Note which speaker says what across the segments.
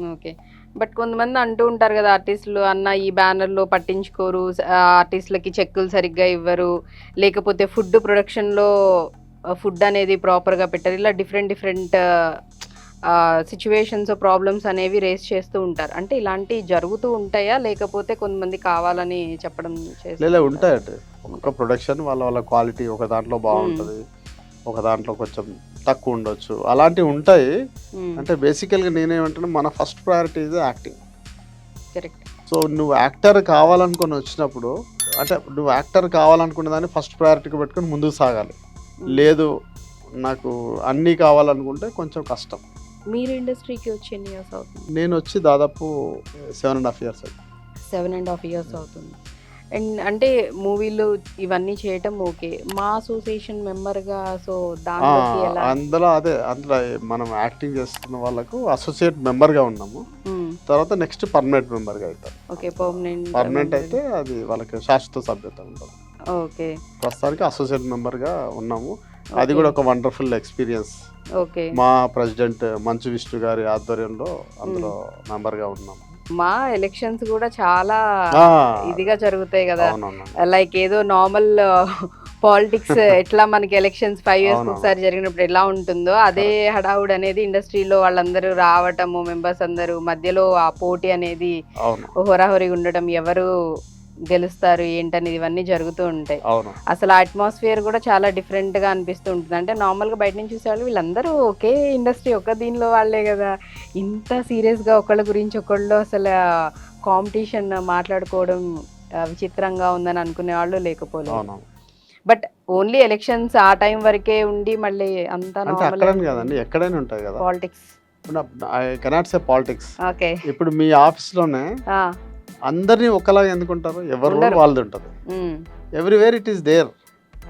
Speaker 1: Okay. But కొంతమంది అంటూ ఉంటారు గదా! ఆర్టిస్టులు, "అన్న ఈ బ్యానర్‌లో పట్టించుకోరు. ఆర్టిస్ట్‌లకి చెక్కులు సరిగ్గా ఇవ్వరు. లేకపోతే ఫుడ్ ప్రొడక్షన్‌లో ఫుడ్ అనేది ప్రాపర్‌గా పెట్టరు." ఇలా డిఫరెంట్ డిఫరెంట్ సిట్యుయేషన్స్, ప్రాబ్లమ్స్ అనేవి రేజ్ చేస్తూ ఉంటారు. అంటే ఇలాంటియి జరుగుతూ ఉంటాయా? లేకపోతే కొంతమంది కావాలని చెప్పడం చేస్తూ
Speaker 2: లే
Speaker 1: ఉంటారా?
Speaker 2: ఉంటాయండి. ఒక్కొక్క
Speaker 1: ఉంటాయి.
Speaker 2: ప్రొడక్షన్ వాళ్ళ వాళ్ళ క్వాలిటీ ఒక దాంట్లో
Speaker 1: హ్మ్.
Speaker 2: బావుంటది. ఒక దాంట్లో కొంచెం తక్కువ ఉండొచ్చు. అలాంటివి ఉంటాయి.
Speaker 1: హ్మ్.
Speaker 2: అంటే బేసికల్‌గా నేనేమంటున్నా మన first priority is acting.
Speaker 1: Correct.
Speaker 2: So, నువ్వు యాక్టర్ కావాలనుకొని వచ్చినప్పుడు అంటే నువ్వు యాక్టర్ కావాలనుకున్న దాన్ని ఫస్ట్ ప్రయారిటీగా పెట్టుకొని ముందుకు సాగాలి.
Speaker 1: హ్మ్.
Speaker 2: లేదు నాకు అన్నీ కావాలనుకుంటే కొంచెం కష్టం.
Speaker 1: మీరు ఇండస్ట్రీకి వచ్చి ఎన్ని ఇయర్స్ అవుతుంది?
Speaker 2: నేనొచ్చి దాదాపు 7½ ఇయర్స్ అయింది.
Speaker 1: 7½ ఇయర్స్ అవుతుంది. అండ్ అంటే మూవీలు ఇవన్నీ చేయటం ఓకే. మా అసోసియేషన్ మెంబర్‌గా సో,
Speaker 2: ఆ!
Speaker 1: దానిలోకి ఎలా?
Speaker 2: అందులో మనం యాక్టింగ్ చేస్తున్న వాళ్ళకు అసోసియేట్ మెంబర్‌గా ఉన్నాము.
Speaker 1: హ్మ్.
Speaker 2: తర్వాత నెక్స్ట్ పర్మనెంట్ మెంబర్‌గా అయితారు.
Speaker 1: ఓకే. పర్మనెంట్
Speaker 2: పర్మనెంట్ అయితే
Speaker 1: మెంబర్‌గా.
Speaker 2: అది వాళ్ళకి శాశ్వత సభ్యత ఉంటది.
Speaker 1: ఓకే.
Speaker 2: ప్రస్తుతానికి అసోసియేట్ మెంబర్‌గా ఉన్నాము. అది
Speaker 1: ఓకే.
Speaker 2: కూడా ఒక వండర్‌ఫుల్ ఎక్స్‌పీరియన్స్.
Speaker 1: ఓకే.
Speaker 2: మా ప్రెసిడెంట్ మంచు విష్ణు గారి ఆధ్వర్యంలో
Speaker 1: హ్మ్.
Speaker 2: అందులో మెంబర్‌గా ఉన్నాము.
Speaker 1: మా ఎలక్షన్స్ గూడా చాలా
Speaker 2: ఆ!
Speaker 1: ఇదిగా జరుగుతాయి గదా!
Speaker 2: అవునవును.
Speaker 1: లైక్ ఏదో నార్మల్ పాలిటిక్స్ ఎట్లా మనకి ఎలక్షన్స్ 5 ఇయర్స్‌కి
Speaker 2: అవునవును.
Speaker 1: ఒకసారి జరిగినప్పుడు ఎలా ఉంటుందో, అదే
Speaker 2: కరెక్ట్.
Speaker 1: హడావుడి అనేది ఇండస్ట్రీలో వాళ్ళందరూ రావటము, మెంబర్స్ అందరూ మధ్యలో ఆ పోటీ అనేది
Speaker 2: అవును.
Speaker 1: హోరాహోరీగా ఉండడం, ఎవరు గెలుస్తారు ఏంటనేది ఇవన్నీ జరుగుతూ ఉంటాయి.
Speaker 2: అవును.
Speaker 1: అసలు ఆ అట్మాస్ఫియర్ గూడా చాలా డిఫరెంట్‌గా అనిపిస్తూ ఉంటుంది. అంటే నార్మల్‌గా బయట నుంచి చూసేవాళ్ళు వీళ్ళందరూ ఒకే ఇండస్ట్రీ, ఒక దీనిలో వాళ్ళే గదా! ఇంత సీరియస్‌గా ఒకళ్ళ గురించి ఒకళ్ళు అసల కాంపిటీషన్ మాట్లాడుకోవడం విచిత్రంగా ఉందని అనుకునేవాళ్ళు లేకపోలేదు.
Speaker 2: అవునవును.
Speaker 1: బట్ ఓన్లీ ఎలక్షన్స్ ఆ టైం వరకే ఉండి మళ్ళీ అంతా
Speaker 2: అంటే
Speaker 1: నార్మలే
Speaker 2: అక్కడని
Speaker 1: ఉంటుంది.
Speaker 2: కాదండి. ఎక్కడైనా ఉంటాయి గదా!
Speaker 1: పాలిటిక్స్.
Speaker 2: ఇప్పుడు I cannot say politics.
Speaker 1: Okay.
Speaker 2: ఇప్పుడు మీ ఆఫీస్‌లోనే
Speaker 1: ఆ!
Speaker 2: అందరిని ఒకలాగా ఎందుకుంటారు? ఎవరి రోల్
Speaker 1: ఉండరు.
Speaker 2: వాళ్ళదుంటది.
Speaker 1: హ్మ్.
Speaker 2: Everywhere it is there.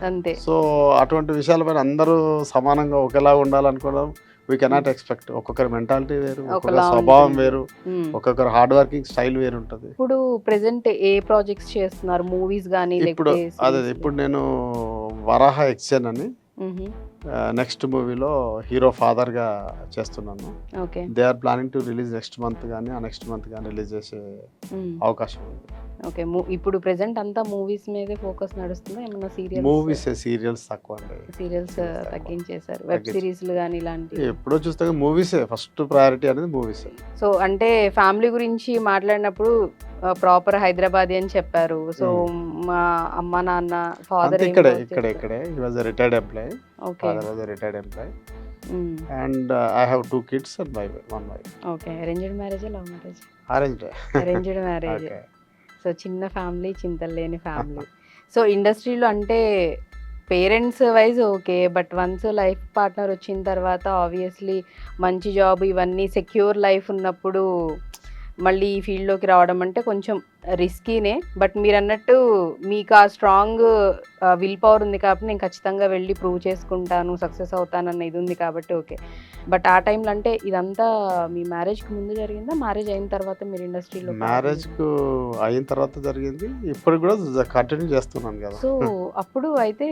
Speaker 1: అంతే.
Speaker 2: సో, అటువంటి విషయాలపైన అందరూ సమానంగా ఒకేలాగా ఉండాలనుకోవడం వి
Speaker 1: హ్మ్.
Speaker 2: Cannot expect. ఒక్కొక్కరి మెంటాలిటీ వేరు, ఒక్కొక్కరి
Speaker 1: ఒకలా
Speaker 2: స్వభావం
Speaker 1: ఉంటుంది.
Speaker 2: వేరు,
Speaker 1: హ్మ్.
Speaker 2: ఒక్కొక్కరి హార్డ్ వర్కింగ్ స్టైల్ వేరుంటది.
Speaker 1: ఇప్పుడు ప్రెజెంట్ ఏ ప్రాజెక్ట్స్ చేస్తున్నారు? మూవీస్ గాని
Speaker 2: ఇప్పుడు
Speaker 1: లేకపోతే
Speaker 2: అదే
Speaker 1: సీరీస్‌లు?
Speaker 2: ఇప్పుడు నేను 'వరాహ ఎక్స్‌ఎన్' అని
Speaker 1: హుహు.
Speaker 2: నెక్స్ట్ మూవీలో హీరో ఫాదర్‌గా చేస్తున్నాను.
Speaker 1: Okay.
Speaker 2: They are planning to release next month గాని, ఆ నెక్స్ట్ మంత్ గాని రిలీజ్ చేసే
Speaker 1: హ్మ్.
Speaker 2: అవకాశం ఉంది.
Speaker 1: ఓకే. ఇప్పుడు ప్రెజెంట్ అంతా మూవీస్ మీదే ఫోకస్ నడుస్తుందా? ఏమన్నా
Speaker 2: సీరియల్స్ తక్కువండి.
Speaker 1: సీరియల్స్
Speaker 2: సీరియల్స్ తక్కువ.
Speaker 1: తగ్గించేసారు. వెబ్
Speaker 2: తగ్గించి
Speaker 1: సీరీస్‌లు గాని ఇలాంటివి.
Speaker 2: ఎప్పుడో చూస్తే మూవీసే ఫస్ట్ ప్రయారిటీ అనేది మూవీసే.
Speaker 1: సో, అంటే ఫ్యామిలీ గురించి మాట్లాడినప్పుడు ప్రాపర్ హైదరాబాదీ అని చెప్పారు. సో,
Speaker 2: హ్మ్.
Speaker 1: మా అమ్మ, నాన్న,
Speaker 2: అంతే
Speaker 1: ఫాదర్ ఏం వర్క్ చేస్తారు?
Speaker 2: ఇక్కడే. He was a retired employee.
Speaker 1: Okay.
Speaker 2: Father was a retired employee.
Speaker 1: Hmm.
Speaker 2: And I have 2 kids and 1 wife.
Speaker 1: Okay. Arranged మ్యారేజా? లవ్ మ్యారేజా?
Speaker 2: అరేంజ్డే.
Speaker 1: అరేంజ్డ్ మ్యారేజే.
Speaker 2: ఓకే.
Speaker 1: సో, చిన్న ఫ్యామిలీ, చింతలు లేని ఫ్యామిలీ. సో, ఇండస్ట్రీలో అంటే parents wise okay. But once life partner వచ్చిన తర్వాత ఆబ్వియస్‌లీ మంచి జాబ్ ఇవన్నీ సెక్యూర్ లైఫ్ ఉన్నప్పుడు మళ్ళీ ఈ ఫీల్డ్‌లోకి రావడం అంటే కొంచెం రిస్కీనే. బట్ మీరన్నట్టు మీకు ఆ స్ట్రాంగ్ విల్ పవర్ ఉంది కాబట్టి నేను ఖచ్చితంగా వెళ్లి ప్రూవ్ చేసుకుంటాను, సక్సెస్ అవుతానన్న ఇది ఉంది కాబట్టి ఓకే. బట్ ఆ టైంలో అంటే ఇదంతా మీ మ్యారేజ్‌కి ముందు జరిగిందా? మ్యారేజ్ అయిన తర్వాత మీరు ఇండస్ట్రీలోకి రావడం జరిగిందా?
Speaker 2: మ్యారేజ్‌కు అయిన తర్వాత జరిగింది. ఇప్పటికి కూడా కంటిన్యూ చేస్తున్నాను గదా!
Speaker 1: సో, అప్పుడు అయితే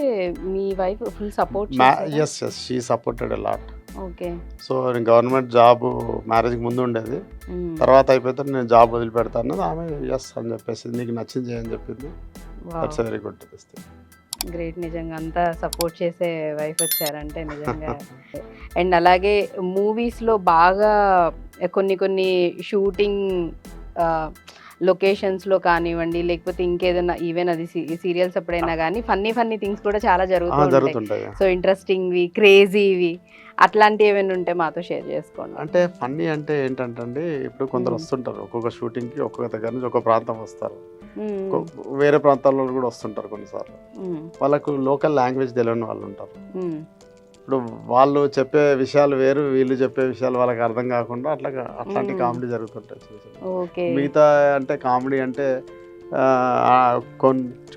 Speaker 1: మీ వైఫ్ ఫుల్ సపోర్ట్
Speaker 2: మ్యా
Speaker 1: చేసారా?
Speaker 2: Yes. She supported a lot.
Speaker 1: Okay.
Speaker 2: So, నేను గవర్నమెంట్ జాబు మ్యారేజ్‌కి ముందు ఉండేది.
Speaker 1: హ్మ్.
Speaker 2: తర్వాత అయిపోయిన తర్వాత నేను జాబ్ వదిలిపెడతా అన్నది. ఆమె యెస్ అని చెప్పేసింది. నీకు నచ్చింది చెయ్యి అని చెప్పింది.
Speaker 1: Wow!
Speaker 2: That's a very good thing.
Speaker 1: Great నిజంగా. అంతా సపోర్ట్ చేసే వైఫ్ వచ్చారంటే నిజంగా. అండ్ అలాగే మూవీస్‌లో బాగా కొన్ని కొన్ని షూటింగ్ ఆహ్, లొకేషన్స్‌లో కానివ్వండి, లేకపోతే ఇంకేదన్నా ఈవెన్ అది సీరియల్స్ అప్పుడైనా గానీ ఫన్నీ ఫన్నీ థింగ్స్ కూడా చాలా జరుగుతూ ఉంటాయి.
Speaker 2: జరుగుతుంటాయి.
Speaker 1: సో, ఇంట్రెస్టింగ్‌వి, క్రేజీవి అట్లాంటివి ఏమైనా ఉంటే మాతో షేర్ చేసుకోండి.
Speaker 2: అంటే ఫన్నీ అంటే ఏంటంటే అండి, ఇప్పుడు కొందరు
Speaker 1: హ్మ్.
Speaker 2: వస్తుంటారు. ఒక్కొక్క షూటింగ్‌కి ఒక్కొక్క దగ్గర నుంచి ఒక్కొక్క ప్రాంతం వస్తారు.
Speaker 1: హ్మ్.
Speaker 2: వేరే ప్రాంతాల్లో కూడా వస్తుంటారు కొన్నిసార్లు.
Speaker 1: హ్మ్.
Speaker 2: వాళ్ళకు లోకల్ లాంగ్వేజ్ తెలియని వాళ్ళు ఉంటారు.
Speaker 1: హ్మ్.
Speaker 2: ఇప్పుడు వాళ్ళు చెప్పే విషయాలు వేరు, వీళ్ళు చెప్పే విషయాలు వాళ్ళకి అర్థం కాకుండా అట్లాంటి
Speaker 1: హ్మ్.
Speaker 2: కామెడీ జరుగుతుంటాయి చిన్న చిన్నవి.
Speaker 1: ఓకే.
Speaker 2: మిగతా అంటే కామెడీ అంటే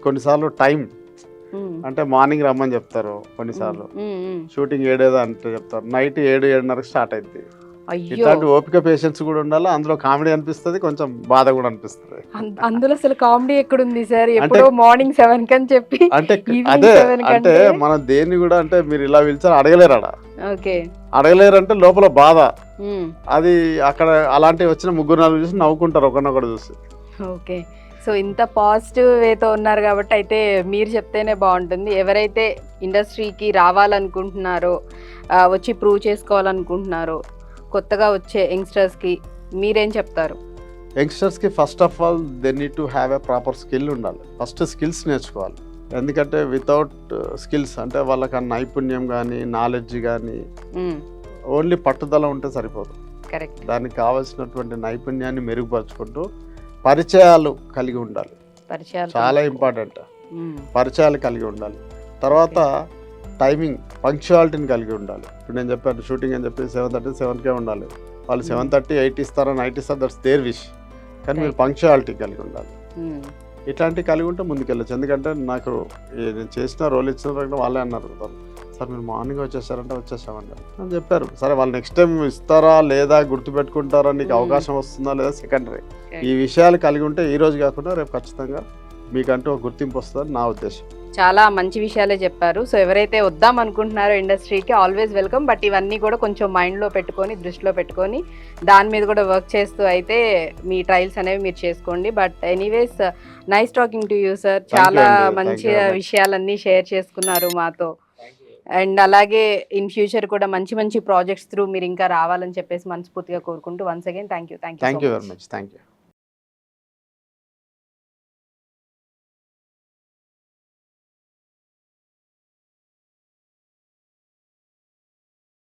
Speaker 2: కొన్నిసార్లు టైం
Speaker 1: హ్మ్.
Speaker 2: అంటే మార్నింగ్ రమ్మని చెప్తారు
Speaker 1: హ్మ్.
Speaker 2: కొన్నిసార్లు.
Speaker 1: హ్మ్. హ్మ్.
Speaker 2: షూటింగ్ 7 అంటే చెప్తారు. నైట్ 7, 7:30కి స్టార్ట్ అయిద్ది.
Speaker 1: అయ్యో,
Speaker 2: ఇట్లాంటి ఓపిక పేషెన్స్ కూడా ఉండాలి, అందులో కామెడీ అనిపిస్తుంది, కొంచెం బాధ కూడా అనిపిస్తుంది.
Speaker 1: అందులో అసలు కామెడీ ఎక్కడుంది సార్? ఎప్పుడో మార్నింగ్ 7 కని చెప్పి
Speaker 2: అంటే
Speaker 1: ఈవినింగ్
Speaker 2: అదే
Speaker 1: 7
Speaker 2: అంటే
Speaker 1: కంటే.
Speaker 2: మనం దేన్ని కూడా అంటే మీరు ఇలా పిలిచారు అడగలేరు ఆడ,
Speaker 1: ఓకే.
Speaker 2: అడగలేరు అంటే లోపల బాధ అది. అక్కడ అలాంటివి వచ్చిన ముగ్గురు నలుగురు చూసి నవ్వుకుంటారు ఒకరినొకరు చూసి.
Speaker 1: ఓకే. సో ఇంత పాజిటివ్ వేతో ఉన్నారు కాబట్టి అయితే మీరు చెప్తేనే బాగుంటుంది. ఎవరైతే ఇండస్ట్రీకి రావాలనుకుంటున్నారో, వచ్చి ప్రూవ్ చేసుకోవాలనుకుంటున్నారో, కొత్తగా వచ్చే యంగ్స్టర్స్కి మీరేం చెప్తారు?
Speaker 2: యంగ్స్టర్స్కి first of all they need to have a proper skill ఉండాలి. ఫస్ట్ స్కిల్స్ నేర్చుకోవాలి. ఎందుకంటే వితౌట్ స్కిల్స్ అంటే వాళ్ళకి ఆ నైపుణ్యం కానీ నాలెడ్జ్ కానీ ఓన్లీ పట్టుదల ఉంటే సరిపోదు.
Speaker 1: కరెక్ట్.
Speaker 2: దానికి కావాల్సినటువంటి నైపుణ్యాన్ని మెరుగుపరుచుకుంటూ పరిచయాలు కలిగి ఉండాలి.
Speaker 1: పరిచయాలు
Speaker 2: చాలా ఇంపార్టెంట్. పరిచయాలు కలిగి ఉండాలి. తర్వాత టైమింగ్ పంక్చువాలిటీని కలిగి ఉండాలి. ఇప్పుడు నేను చెప్పాను షూటింగ్ అని చెప్పి 7:30 7కే ఉండాలి. వాళ్ళు 7:30 8 ఇస్తారని 8 ఇస్తారు, దట్స్ దేర్ విష్. కానీ మీరు పంక్చువాలిటీ కలిగి ఉండాలి. ఇట్లాంటివి కలిగి ఉంటే ముందుకెళ్ళచ్చు. ఎందుకంటే నాకు నేను చేసిన రోల్ ఇచ్చిన తర్వాత వాళ్ళే అన్నారు, సార్ మీరు మార్నింగ్ వచ్చేసారంటే వచ్చేసామన్నారు అని చెప్పారు. సరే వాళ్ళు నెక్స్ట్ టైం ఇస్తారా లేదా, గుర్తుపెట్టుకుంటారా, నీకు అవకాశం వస్తుందా లేదా సెకండరీ. ఈ విషయాలు కలిగి ఉంటే ఈ రోజు కాకుండా రేపు ఖచ్చితంగా మీకంటూ ఒక గుర్తింపు వస్తుందని నా ఉద్దేశం.
Speaker 1: చాలా మంచి విషయాలే చెప్పారు. సో ఎవరైతే వద్దాం అనుకుంటున్నారో ఇండస్ట్రీకి ఆల్వేస్ వెల్కమ్. బట్ ఇవన్నీ కూడా కొంచెం మైండ్లో పెట్టుకొని, దృష్టిలో పెట్టుకొని దాని మీద కూడా వర్క్ చేస్తూ అయితే మీ ట్రయల్స్ అనేవి మీరు చేసుకోండి. But anyways nice talking to you sir. చాలా మంచి విషయాలన్నీ షేర్ చేసుకున్నారు మాతో. అండ్ అలాగే ఇన్ ఫ్యూచర్ కూడా మంచి మంచి ప్రాజెక్ట్స్ త్రూ మీరు ఇంకా రావాలని చెప్పేసి మనస్ఫూర్తిగా కోరుకుంటూ once again thank you
Speaker 2: very much. Thank you.